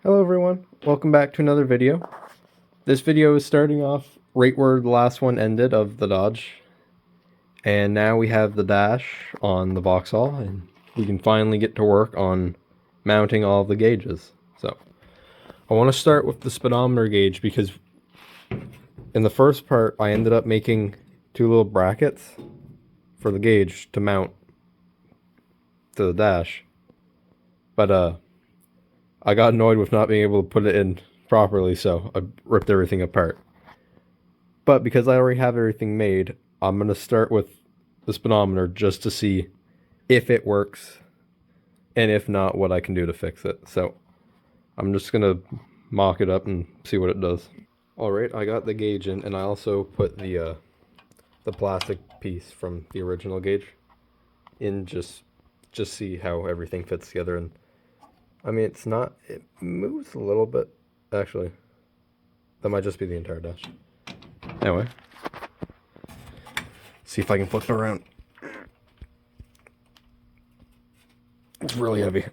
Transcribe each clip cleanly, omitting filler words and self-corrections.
Hello everyone, welcome back to another video. This video is starting off right where the last one ended of the Dodge. And now we have the dash on the Vauxhall, and we can finally get to work on mounting all of the gauges. So, I want to start with the speedometer gauge because in the first part I ended up making two little brackets for the gauge to mount to the dash. But I got annoyed with not being able to put it in properly, so I ripped everything apart. But because I already have everything made, I'm going to start with the speedometer just to see if it works, and if not, what I can do to fix it. So I'm just going to mock it up and see what it does. Alright, I got the gauge in, and I also put the plastic piece from the original gauge in just see how everything fits together. And I mean, it moves a little bit, actually. That might just be the entire dash. Anyway, see if I can flip it around. It's really heavy.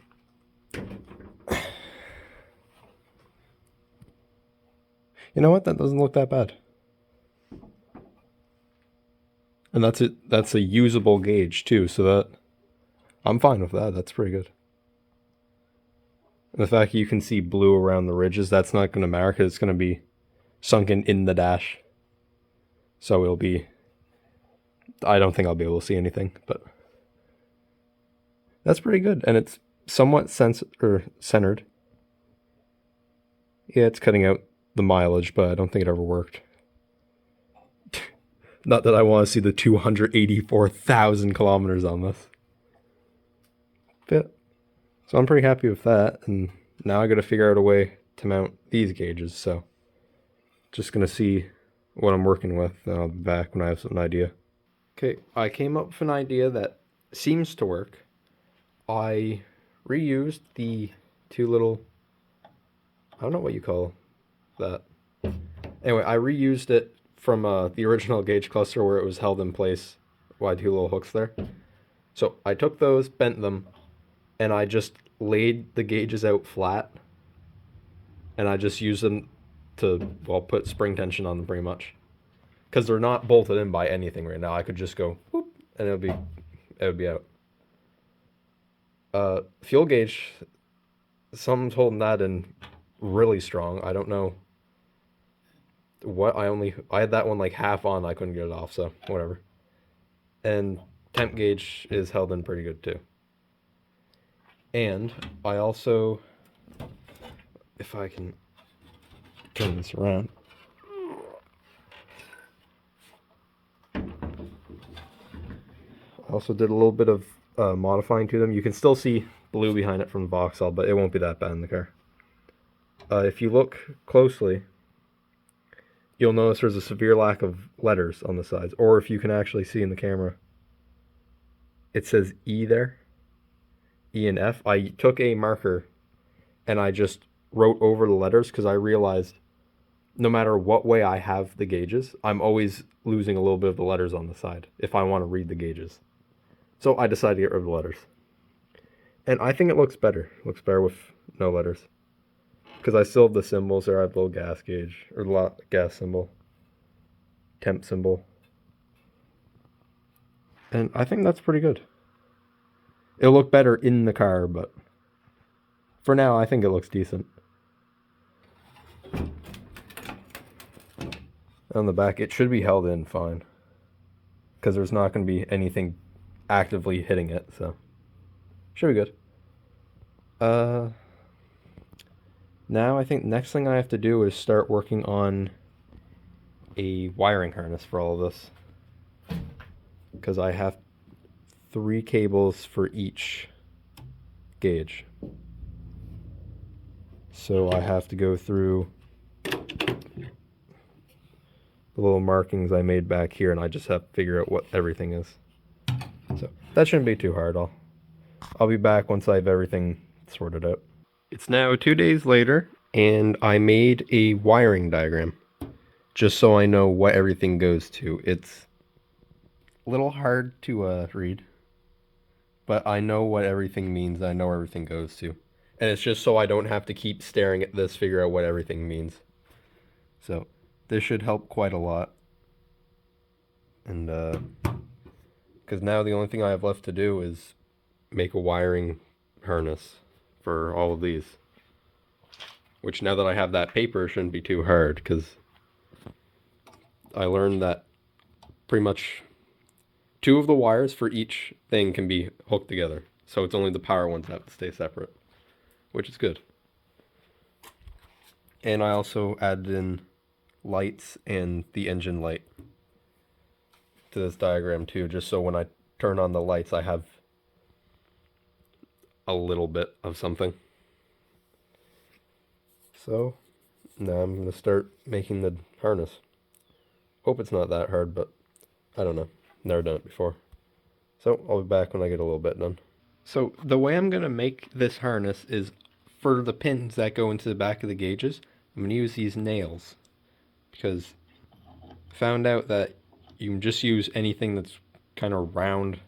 You know what? That doesn't look that bad. And that's it. That's a usable gauge too, so that I'm fine with that. That's pretty good. And the fact you can see blue around the ridges, that's not going to matter because it's going to be sunken in the dash. So it'll be, I don't think I'll be able to see anything, but that's pretty good. And it's somewhat centered. Yeah, it's cutting out the mileage, but I don't think it ever worked. Not that I want to see the 284,000 kilometers on this. But, so I'm pretty happy with that, and now I got to figure out a way to mount these gauges, so just going to see what I'm working with, and I'll be back when I have an idea. Okay, I came up with an idea that seems to work. I reused the two little, I don't know what you call that. Anyway, I reused it from the original gauge cluster where it was held in place by two little hooks there. So I took those, bent them, and I just laid the gauges out flat, and I just used them to, well, put spring tension on them pretty much. Because they're not bolted in by anything right now. I could just go whoop, and it would be out. Fuel gauge, something's holding that in really strong. I don't know what, I had that one like half on, I couldn't get it off, so whatever. And temp gauge is held in pretty good too. And I also, if I can turn this around, I also did a little bit of modifying to them. You can still see blue behind it from the Vauxhall, but it won't be that bad in the car. If you look closely, you'll notice there's a severe lack of letters on the sides, or if you can actually see in the camera, it says E there, E and F. I took a marker and I just wrote over the letters because I realized no matter what way I have the gauges, I'm always losing a little bit of the letters on the side if I want to read the gauges. So I decided to get rid of the letters. And I think it looks better. It looks better with no letters. Because I still have the symbols there. I have the little gas gauge, or the gas symbol, temp symbol. And I think that's pretty good. It'll look better in the car, but for now, I think it looks decent. On the back, it should be held in fine. Because there's not going to be anything actively hitting it, so should be good. Now I think the next thing I have to do is start working on a wiring harness for all of this. Because I have 3 cables for each gauge. So I have to go through the little markings I made back here, and I just have to figure out what everything is. So that shouldn't be too hard. I'll be back once I have everything sorted out. It's now 2 days later, and I made a wiring diagram just so I know what everything goes to. It's a little hard to read, but I know what everything means. I know where everything goes to. And it's just so I don't have to keep staring at this, figure out what everything means. So this should help quite a lot. And because now the only thing I have left to do is make a wiring harness for all of these. Which now that I have that paper, shouldn't be too hard, because I learned that pretty much 2 of the wires for each thing can be hooked together. So it's only the power ones that have to stay separate, which is good. And I also added in lights and the engine light to this diagram too, just so when I turn on the lights I have a little bit of something. So now I'm going to start making the harness. Hope it's not that hard, but I don't know. Never done it before. So I'll be back when I get a little bit done. So the way I'm going to make this harness is for the pins that go into the back of the gauges, I'm going to use these nails, because I found out that you can just use anything that's kind of round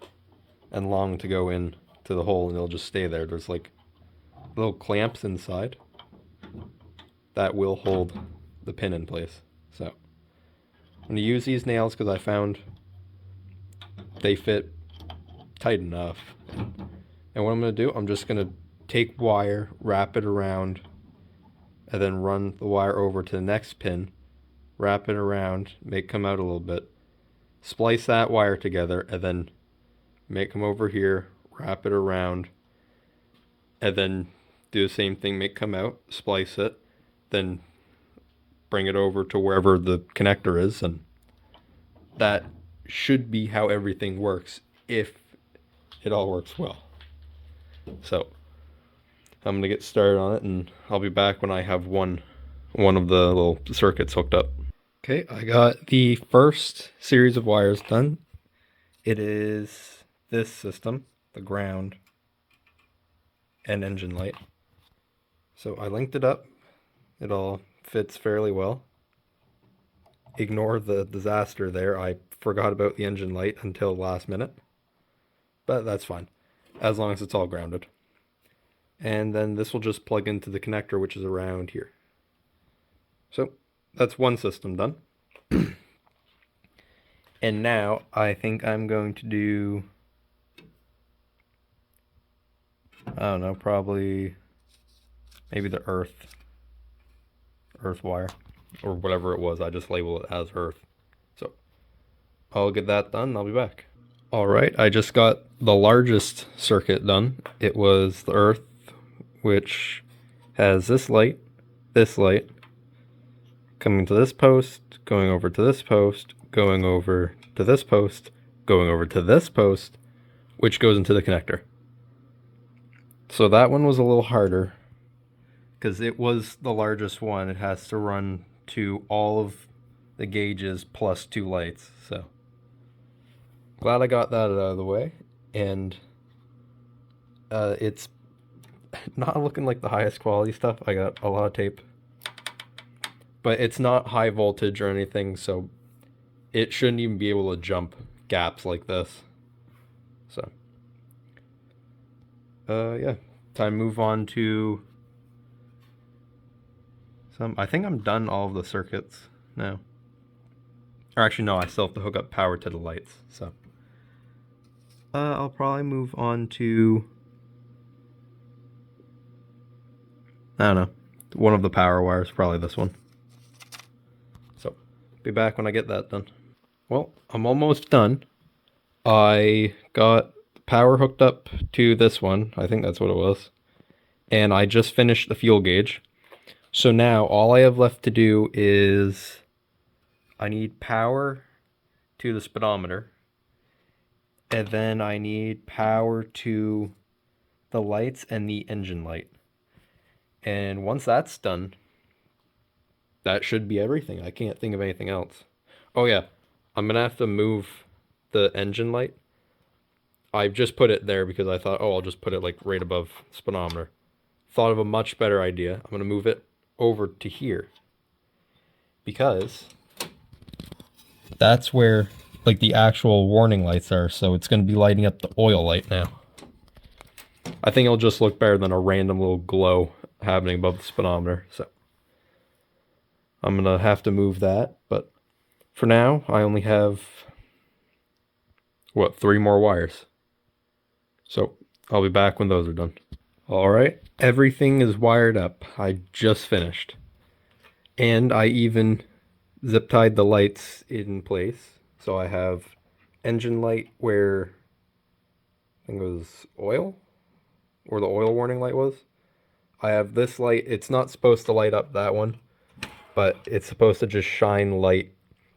and long to go in to the hole and it'll just stay there. There's like little clamps inside that will hold the pin in place. So I'm going to use these nails because I found they fit tight enough. And what I'm going to do, I'm just going to take wire, wrap it around, and then run the wire over to the next pin, wrap it around, make it come out a little bit, splice that wire together, and then make them over here, wrap it around, and then do the same thing, make it come out, splice it, then bring it over to wherever the connector is, and that should be how everything works if it all works well. So I'm gonna get started on it, and I'll be back when I have one of the little circuits hooked up. Okay, I got the first series of wires done. It is this system, the ground and engine light. So I linked it up. It all fits fairly well. Ignore the disaster there. I forgot about the engine light until the last minute. But that's fine, as long as it's all grounded. And then this will just plug into the connector, which is around here. So that's one system done. And now I think I'm going to do, I don't know, probably maybe the earth wire or whatever it was. I just label it as earth. So I'll get that done and I'll be back. All right, I just got the largest circuit done. It was the earth, which has this light, coming to this post, going over to this post, going over to this post, going over to this post, which goes into the connector. So that one was a little harder because it was the largest one. It has to run to all of the gauges plus 2 lights. So glad I got that out of the way. And it's not looking like the highest quality stuff. I got a lot of tape, but it's not high voltage or anything, so it shouldn't even be able to jump gaps like this. So yeah, time to move on to some. I think I'm done all of the circuits now. Or actually no, I still have to hook up power to the lights. So I'll probably move on to, I don't know, one of the power wires, probably this one. So be back when I get that done. Well, I'm almost done. I got power hooked up to this one. I think that's what it was. And I just finished the fuel gauge. So now all I have left to do is I need power to the speedometer. And then I need power to the lights and the engine light. And once that's done, that should be everything. I can't think of anything else. Oh yeah, I'm gonna have to move the engine light. I've just put it there because I thought, oh, I'll just put it like right above speedometer. Thought of a much better idea. I'm gonna move it over to here because that's where like the actual warning lights are. So it's gonna be lighting up the oil light now. I think it'll just look better than a random little glow happening above the speedometer. So I'm gonna have to move that, but for now I only have what, 3 more wires. So I'll be back when those are done. All right, everything is wired up. I just finished, and I even zip tied the lights in place. So I have engine light where I think it was oil, where the oil warning light was. I have this light. It's not supposed to light up that one, but it's supposed to just shine light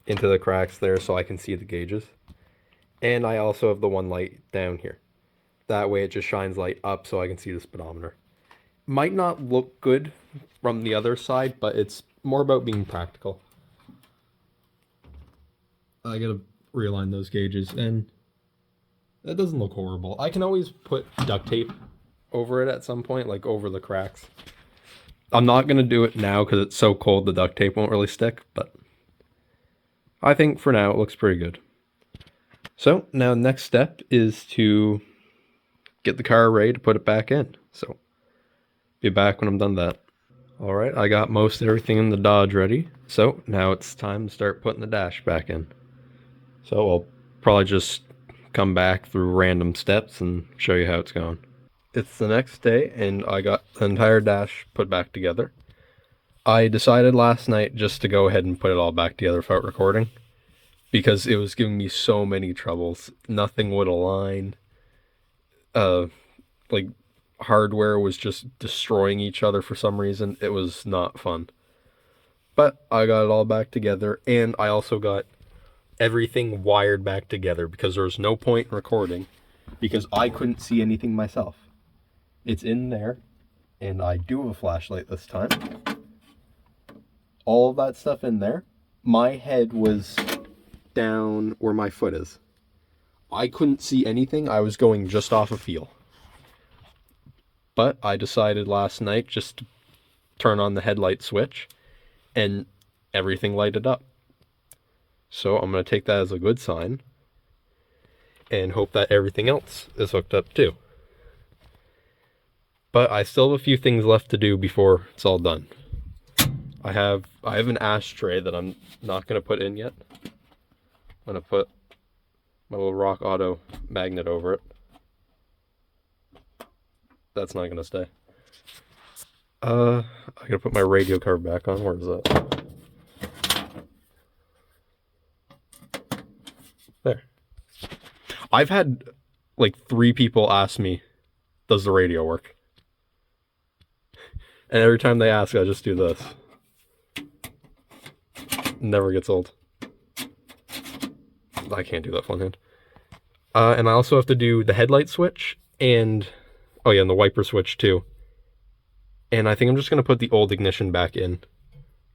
into the cracks there so I can see the gauges. And I also have the one light down here. That way it just shines light up so I can see the speedometer. Might not look good from the other side, but it's more about being practical. I gotta realign those gauges, and that doesn't look horrible. I can always put duct tape over it at some point, like over the cracks. I'm not gonna do it now because it's so cold the duct tape won't really stick, but I think for now it looks pretty good. So now next step is to get the car ready to put it back in. So be back when I'm done that. All right, I got most everything in the Dodge ready. So now it's time to start putting the dash back in. So I'll probably just come back through random steps and show you how it's going. It's the next day and I got the entire dash put back together. I decided last night just to go ahead and put it all back together without recording because it was giving me so many troubles. Nothing would align. Like hardware was just destroying each other for some reason. It was not fun. But I got it all back together, and I also got everything wired back together because there was no point in recording because I couldn't see anything myself. It's in there, and I do have a flashlight this time. All of that stuff in there. My head was down where my foot is. I couldn't see anything. I was going just off a feel. But I decided last night just to turn on the headlight switch, and everything lighted up. So I'm going to take that as a good sign and hope that everything else is hooked up too. But I still have a few things left to do before it's all done. I have an ashtray that I'm not going to put in yet. I'm going to put my little Rock Auto magnet over it. That's not going to stay. I got to put my radio cover back on. Where is that? There. I've had like 3 people ask me, does the radio work? And every time they ask, I just do this. Never gets old. I can't do that with one hand. And I also have to do the headlight switch and, oh yeah, and the wiper switch too. And I think I'm just going to put the old ignition back in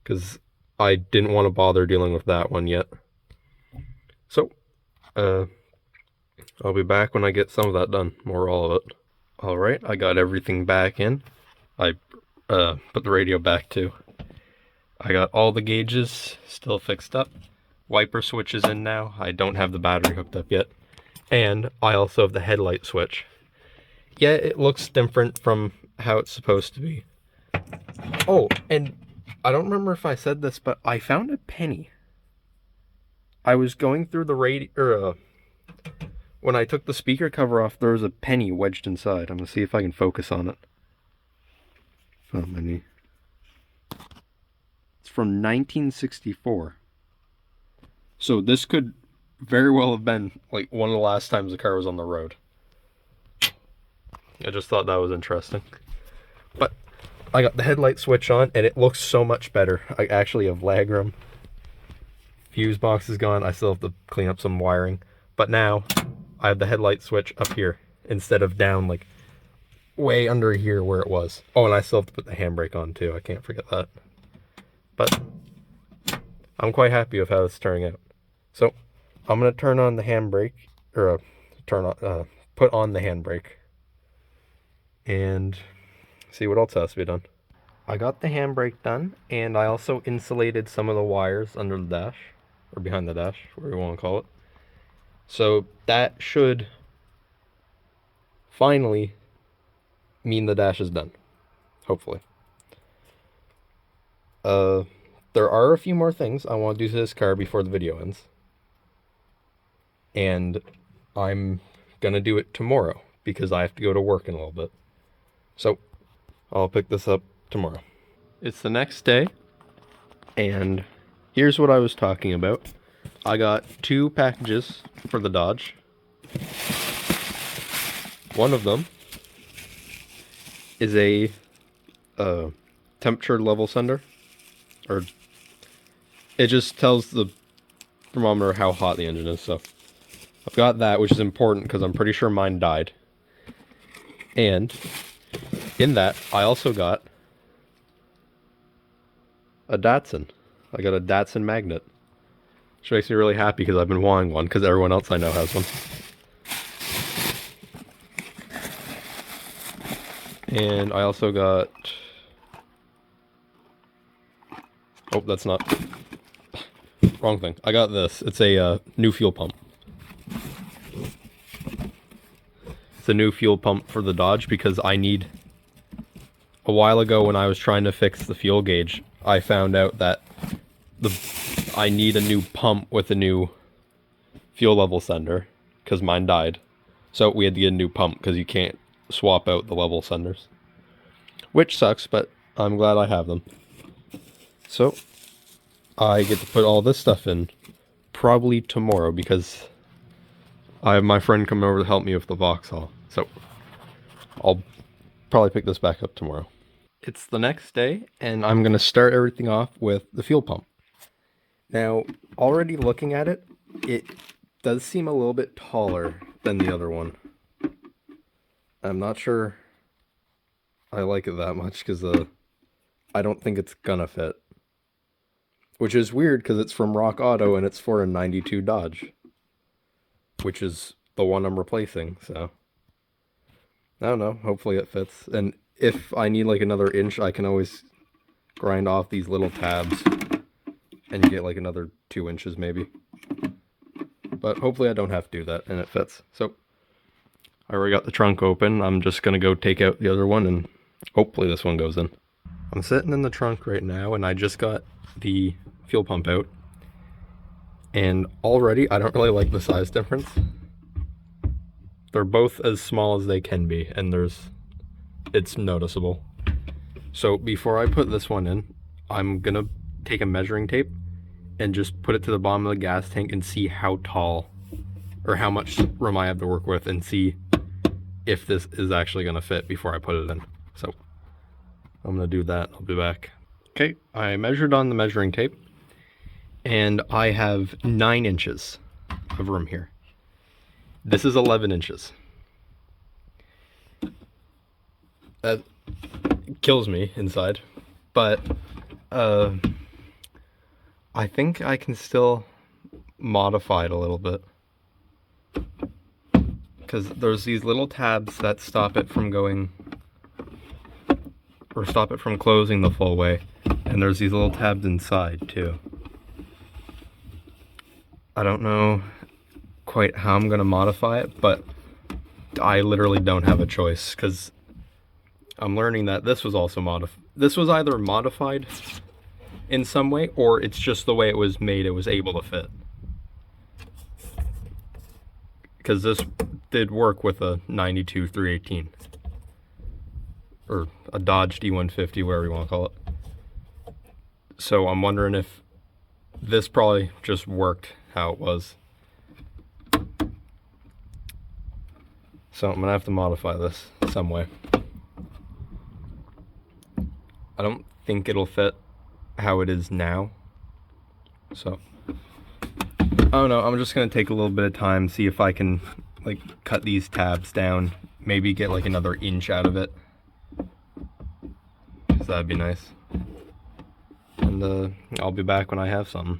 because I didn't want to bother dealing with that one yet. So, I'll be back when I get some of that done, or all of it. All right, I got everything back in. I put the radio back too. I got all the gauges still fixed up. Wiper switch is in now. I don't have the battery hooked up yet. And I also have the headlight switch. Yeah, it looks different from how it's supposed to be. Oh, and I don't remember if I said this, but I found a penny. I was going through the radio, when I took the speaker cover off, there was a penny wedged inside. I'm gonna see if I can focus on it. Oh, my knee. It's from 1964. So this could very well have been like one of the last times the car was on the road. I just thought that was interesting. But I got the headlight switch on and it looks so much better. I actually have lag room. Fuse box is gone. I still have to clean up some wiring. But now I have the headlight switch up here instead of down like way under here where it was. Oh, and I still have to put the handbrake on too. I can't forget that. But I'm quite happy with how this is turning out. So I'm gonna turn on the handbrake, or put on the handbrake, and see what else has to be done. I got the handbrake done, and I also insulated some of the wires under the dash, or behind the dash, whatever you want to call it. So that should finally mean the dash is done. Hopefully. There are a few more things I want to do to this car before the video ends. And I'm gonna do it tomorrow because I have to go to work in a little bit. So I'll pick this up tomorrow. It's the next day, and here's what I was talking about. I got 2 packages for the Dodge. One of them is a temperature level sender, or it just tells the thermometer how hot the engine is. So I've got that, which is important because I'm pretty sure mine died. And in that, I also got a Datsun. I got a Datsun magnet, which makes me really happy because I've been wanting one because everyone else I know has one. And I also got... Oh, that's not... Wrong thing. I got this. It's a new fuel pump. It's a new fuel pump for the Dodge because I need... A while ago when I was trying to fix the fuel gauge, I found out that I need a new pump with a new fuel level sender because mine died. So we had to get a new pump because you can't swap out the level senders. Which sucks, but I'm glad I have them. So I get to put all this stuff in probably tomorrow because I have my friend coming over to help me with the Vauxhall. So I'll probably pick this back up tomorrow. It's the next day, and I'm going to start everything off with the fuel pump. Now, already looking at it, it does seem a little bit taller than the other one. I'm not sure I like it that much because I don't think it's gonna fit. Which is weird because it's from Rock Auto and it's for a 92 Dodge. Which is the one I'm replacing, so... I don't know, hopefully it fits. And if I need like another inch, I can always grind off these little tabs and get like another 2 inches maybe. But hopefully I don't have to do that and it fits. So I already got the trunk open. I'm just gonna go take out the other one and hopefully this one goes in. I'm sitting in the trunk right now and I just got the fuel pump out. And already I don't really like the size difference. They're both as small as they can be and it's noticeable. So before I put this one in, I'm gonna take a measuring tape and just put it to the bottom of the gas tank and see how tall or how much room I have to work with and see if this is actually gonna fit before I put it in. So I'm gonna do that. I'll be back. Okay, I measured on the measuring tape and I have 9 inches of room here. This is 11 inches. That kills me inside, but I think I can still modify it a little bit. Because there's these little tabs that stop it from going, or stop it from closing the full way. And there's these little tabs inside too. I don't know quite how I'm gonna modify it, but I literally don't have a choice because I'm learning that this was also this was either modified in some way or it's just the way it was made, it was able to fit. Because this did work with a 92 318 or a Dodge D150, whatever you want to call it. So I'm wondering if this probably just worked how it was. So I'm gonna have to modify this some way. I don't think it'll fit how it is now. So I don't know, I'm just gonna take a little bit of time, see if I can like cut these tabs down, maybe get like another inch out of it. So that'd be nice. And I'll be back when I have something.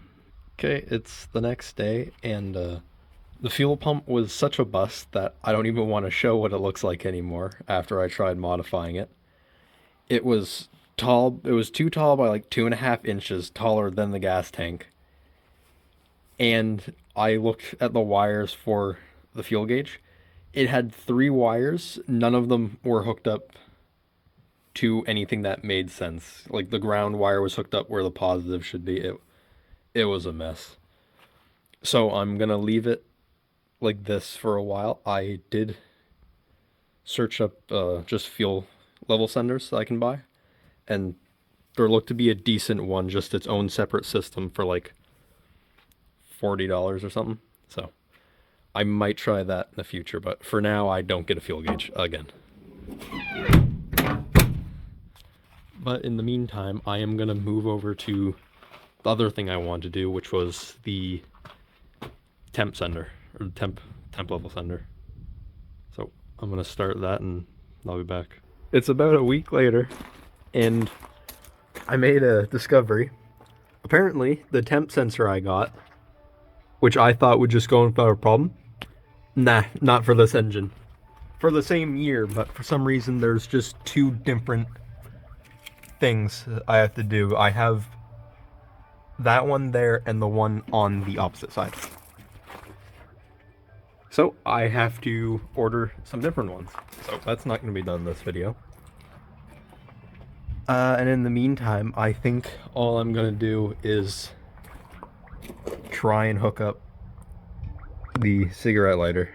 Okay, it's the next day, and the fuel pump was such a bust that I don't even want to show what it looks like anymore after I tried modifying it. It was tall, it was too tall by like 2.5 inches taller than the gas tank. And I looked at the wires for the fuel gauge. It had 3 wires, none of them were hooked up to anything that made sense. Like the ground wire was hooked up where the positive should be. It was a mess. So I'm gonna leave it like this for a while. I did search up just fuel level senders that I can buy, and there looked to be a decent one, just its own separate system for like $40 or something. So I might try that in the future, but for now I don't get a fuel gauge again. But in the meantime, I am gonna move over to the other thing I wanted to do, which was the temp sender, or temp level sender. So I'm gonna start that and I'll be back. It's about a week later, and I made a discovery. Apparently, the temp sensor I got, which I thought would just go without a problem, nah, not for this engine. For the same year, but for some reason there's just two different things I have to do. I have that one there and the one on the opposite side. So I have to order some different ones. So that's not going to be done in this video. And in the meantime, I think all I'm going to do is try and hook up the cigarette lighter.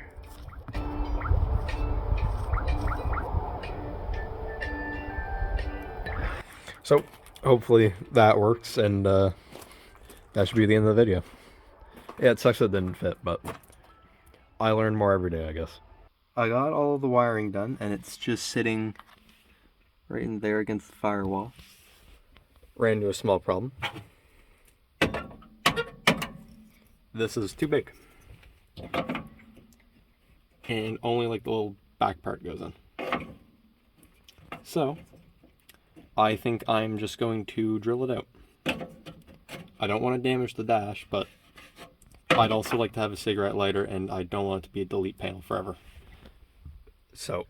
So hopefully that works, and that should be the end of the video. Yeah, it sucks it didn't fit, but I learn more every day, I guess. I got all of the wiring done, and it's just sitting right in there against the firewall. Ran into a small problem. This is too big. And only like the little back part goes in. So I think I'm just going to drill it out. I don't want to damage the dash, but I'd also like to have a cigarette lighter, and I don't want it to be a delete panel forever. So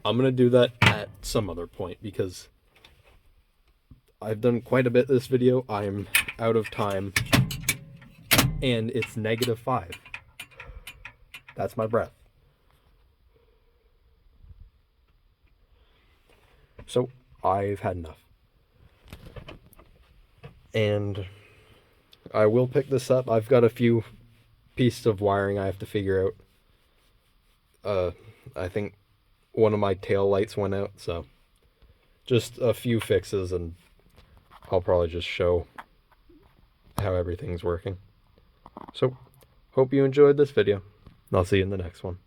I'm going to do that at some other point, because I've done quite a bit this video. I'm out of time, and it's -5. That's my breath. So I've had enough. And I will pick this up. I've got a few pieces of wiring I have to figure out. I think one of my tail lights went out, so just a few fixes, and I'll probably just show how everything's working. So hope you enjoyed this video, and I'll see you in the next one.